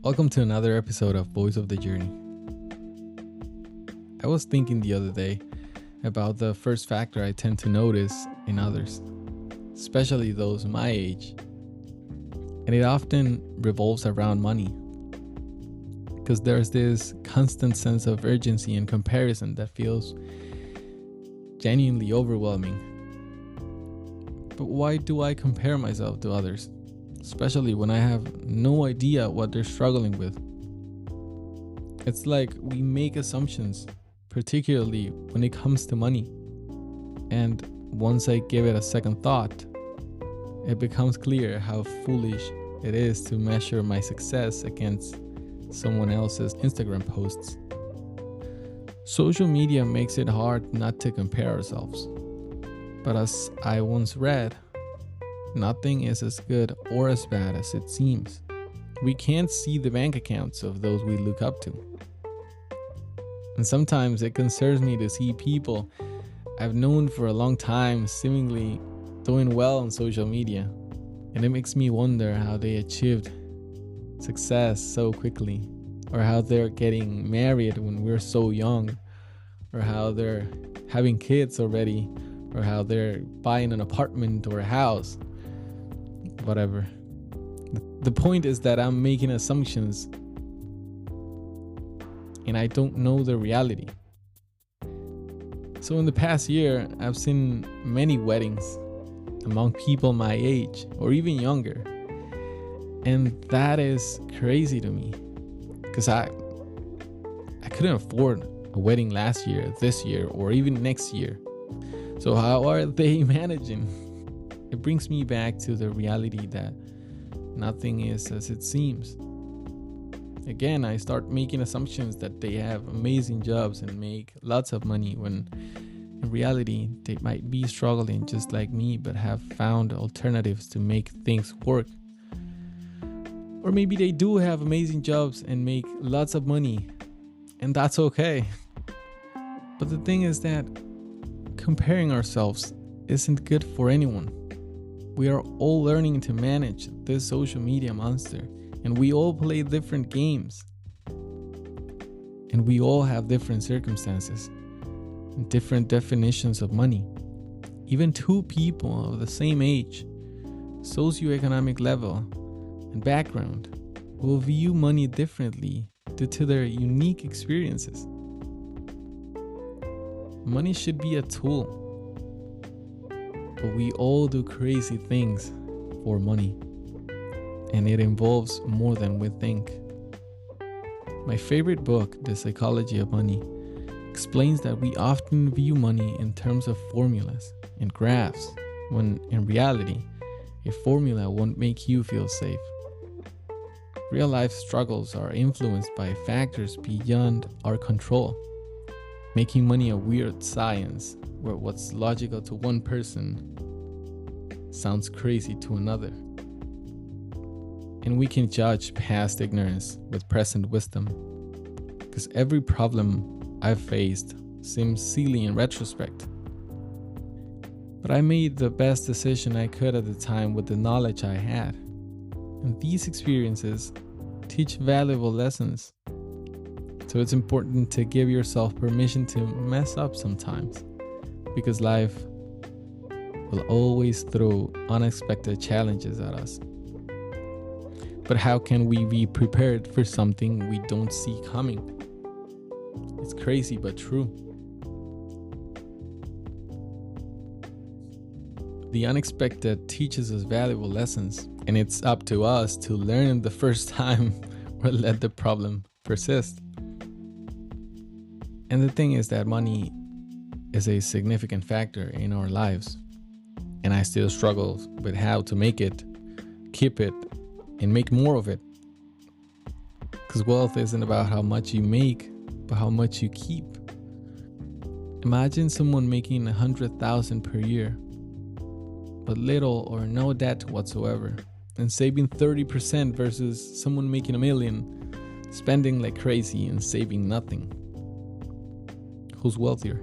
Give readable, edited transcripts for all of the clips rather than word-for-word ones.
Welcome to another episode of Voice of the Journey. I was thinking the other day about the first factor I tend to notice in others, especially those my age. And it often revolves around money, because there's this constant sense of urgency and comparison that feels genuinely overwhelming. But why do I compare myself to others? Especially when I have no idea what they're struggling with. It's like we make assumptions, particularly when it comes to money. And once I give it a second thought, it becomes clear how foolish it is to measure my success against someone else's Instagram posts. Social media makes it hard not to compare ourselves. But as I once read, nothing is as good or as bad as it seems. We can't see the bank accounts of those we look up to. And sometimes it concerns me to see people I've known for a long time seemingly doing well on social media. And it makes me wonder how they achieved success so quickly, or how they're getting married when we're so young, or how they're having kids already, or how they're buying an apartment or a house. Whatever. The point is that I'm making assumptions and I don't know the reality. So in the past year, I've seen many weddings among people my age or even younger. And that is crazy to me, because I couldn't afford a wedding last year, this year, or even next year. So how are they managing? It brings me back to the reality that nothing is as it seems. Again, I start making assumptions that they have amazing jobs and make lots of money, when in reality they might be struggling just like me, but have found alternatives to make things work. Or maybe they do have amazing jobs and make lots of money, and that's okay. But the thing is that comparing ourselves isn't good for anyone. We are all learning to manage this social media monster, and we all play different games. And we all have different circumstances and different definitions of money. Even two people of the same age, socioeconomic level, and background will view money differently due to their unique experiences. Money should be a tool, but we all do crazy things for money, and it involves more than we think. My favorite book, The Psychology of Money, explains that we often view money in terms of formulas and graphs, when in reality, a formula won't make you feel safe. Real life struggles are influenced by factors beyond our control, making money a weird science where what's logical to one person sounds crazy to another. And we can judge past ignorance with present wisdom, because every problem I've faced seems silly in retrospect. But I made the best decision I could at the time with the knowledge I had. And these experiences teach valuable lessons. So it's important to give yourself permission to mess up sometimes, because life will always throw unexpected challenges at us. But how can we be prepared for something we don't see coming? It's crazy but true. The unexpected teaches us valuable lessons, and it's up to us to learn the first time or let the problem persist. And the thing is that money is a significant factor in our lives, and I still struggle with how to make it, keep it, and make more of it. Because wealth isn't about how much you make, but how much you keep. Imagine someone making 100,000 per year, but little or no debt whatsoever, and saving 30% versus someone making $1 million, spending like crazy and saving nothing. Who's wealthier?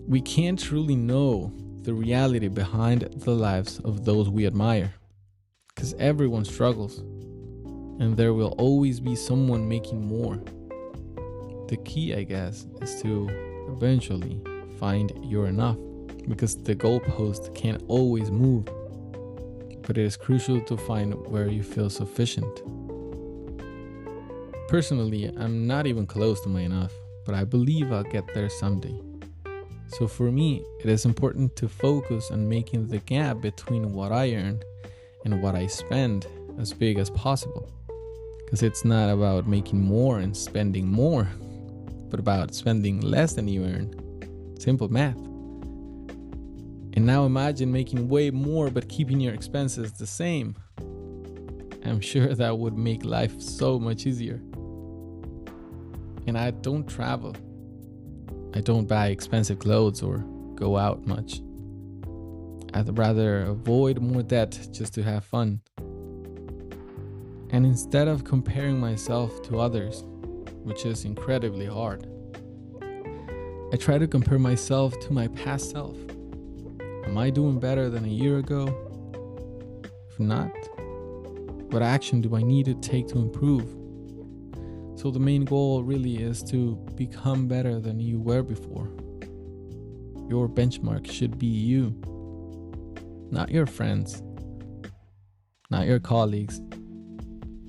We can't truly know the reality behind the lives of those we admire, because everyone struggles. and there will always be someone making more. The key, I guess, is to eventually find your enough, because the goalpost can't always move, but it is crucial to find where you feel sufficient. Personally, I'm not even close to my enough, but I believe I'll get there someday. So for me, it is important to focus on making the gap between what I earn and what I spend as big as possible. Because it's not about making more and spending more, but about spending less than you earn. Simple math. And now imagine making way more but keeping your expenses the same. I'm sure that would make life so much easier. And I don't travel. I don't buy expensive clothes or go out much. I'd rather avoid more debt just to have fun. And instead of comparing myself to others, which is incredibly hard, I try to compare myself to my past self. Am I doing better than a year ago? If not, what action do I need to take to improve? So the main goal really is to become better than you were before. Your benchmark should be you, not your friends, not your colleagues,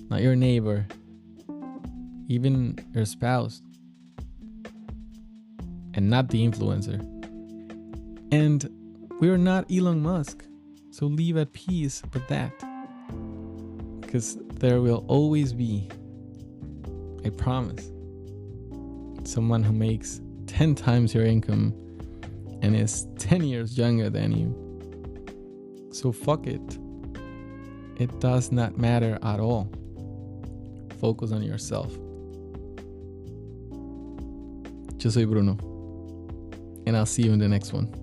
not your neighbor, even your spouse, and not the influencer. And we're not Elon Musk, so leave at peace with that. Because there will always be, I promise, someone who makes 10 times your income and is 10 years younger than you. So fuck it. It does not matter at all. Focus on yourself. Yo soy Bruno, and I'll see you in the next one.